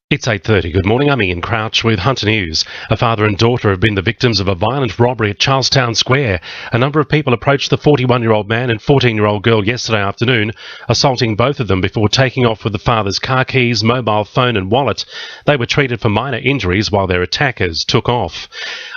It's 8:30. Good morning, I'm Ian Crouch with Hunter News. A father and daughter have been the victims of a violent robbery at Charlestown Square. A number of people approached the 41-year-old man and 14-year-old girl yesterday afternoon, assaulting both of them before taking off with the father's car keys, mobile phone and wallet. They were treated for minor injuries while their attackers took off.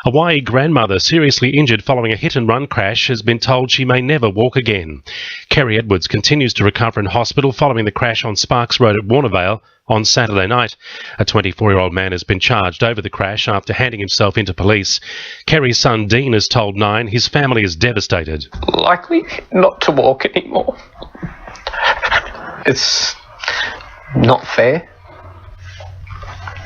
A Waihi grandmother seriously injured following a hit-and-run crash has been told she may never walk again. Kerry Edwards continues to recover in hospital following the crash on Sparks Road at Warnervale on Saturday night. A 24-year-old man has been charged over the crash after handing himself into police. Kerry's son Dean has told Nine his family is devastated. Likely not to walk anymore. It's not fair.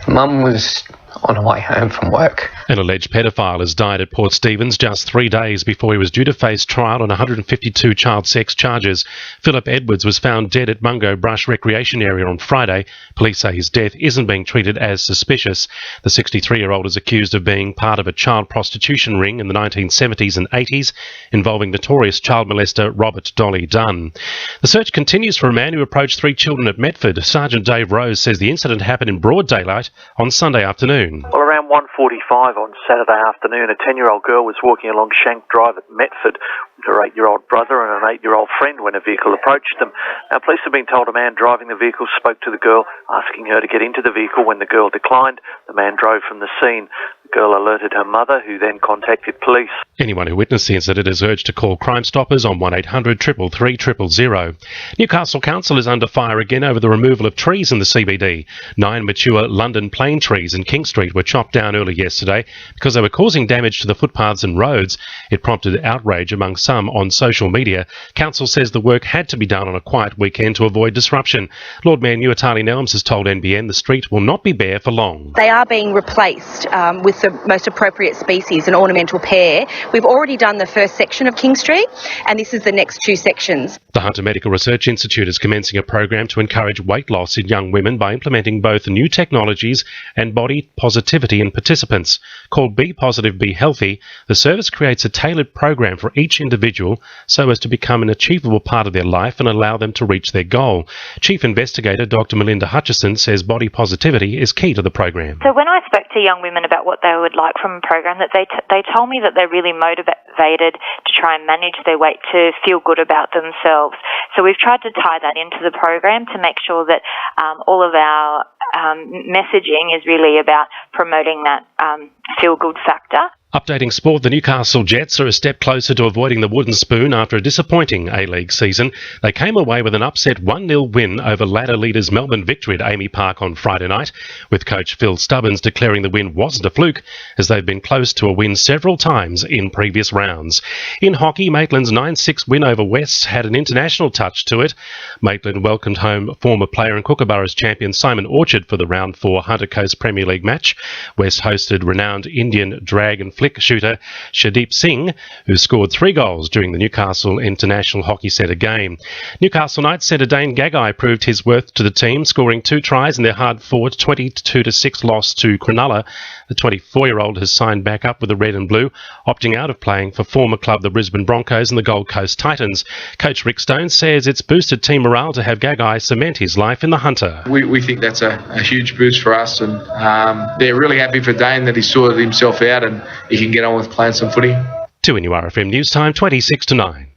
Mum was on her way home from work. An alleged pedophile has died at Port Stephens just 3 days before he was due to face trial on 152 child sex charges. Philip Edwards was found dead at Mungo Brush Recreation Area on Friday. Police say his death isn't being treated as suspicious. The 63-year-old is accused of being part of a child prostitution ring in the 1970s and 80s involving notorious child molester Robert Dolly Dunn. The search continues for a man who approached 3 children at Metford. Sergeant Dave Rose says the incident happened in broad daylight on Sunday afternoon. Well, around 1:45 on Saturday afternoon, a 10-year-old girl was walking along Shank Drive at Metford with her 8-year-old brother and an 8-year-old friend when a vehicle approached them. Now, police have been told a man driving the vehicle spoke to the girl, asking her to get into the vehicle. When the girl declined, the man drove from the scene. The girl alerted her mother, who then contacted police. Anyone who witnessed the incident is urged to call Crime Stoppers on 1800 333 000. Newcastle Council is under fire again over the removal of trees in the CBD. 9 mature London plane trees in King Street were chopped down early yesterday because they were causing damage to the footpaths and roads. It prompted outrage among some on social media. Council says the work had to be done on a quiet weekend to avoid disruption. Lord Mayor Nuatali Nelms has told NBN the street will not be bare for long. They are being replaced with the most appropriate species, an ornamental pear. We've already done the first section of King Street, and this is the next 2 sections. The Hunter Medical Research Institute is commencing a program to encourage weight loss in young women by implementing both new technologies and body positivity in participants. Called Be Positive, Be Healthy, the service creates a tailored program for each individual so as to become an achievable part of their life and allow them to reach their goal. Chief Investigator Dr. Melinda Hutchison says body positivity is key to the program. So when I spoke to young women about what they would like from a program, that they told me that they're really motivated to try and manage their weight, to feel good about themselves. So we've tried to tie that into the program to make sure that all of our messaging is really about promoting that feel-good factor. Updating sport, the Newcastle Jets are a step closer to avoiding the wooden spoon after a disappointing A-League season. They came away with an upset 1-0 win over ladder leaders Melbourne Victory at Amy Park on Friday night, with coach Phil Stubbins declaring the win wasn't a fluke, as they've been close to a win several times in previous rounds. In hockey, Maitland's 9-6 win over Wests had an international touch to it. Maitland welcomed home former player and Kookaburras champion Simon Orchard for the Round 4 Hunter Coast Premier League match. West hosted renowned Indian drag and flick shooter Shadeep Singh, who scored 3 goals during the Newcastle International Hockey Centre game. Newcastle Knights centre Dane Gagai proved his worth to the team, scoring 2 tries in their hard-fought 22-6 loss to Cronulla. The 24-year-old has signed back up with the red and blue, opting out of playing for former club the Brisbane Broncos and the Gold Coast Titans. Coach Rick Stone says it's boosted team morale to have Gagai cement his life in the Hunter. We think that's a huge boost for us, and they're really happy for Dane that he sorted himself out and he can get on with playing some footy. 2NURFM News Time, 26 to 9.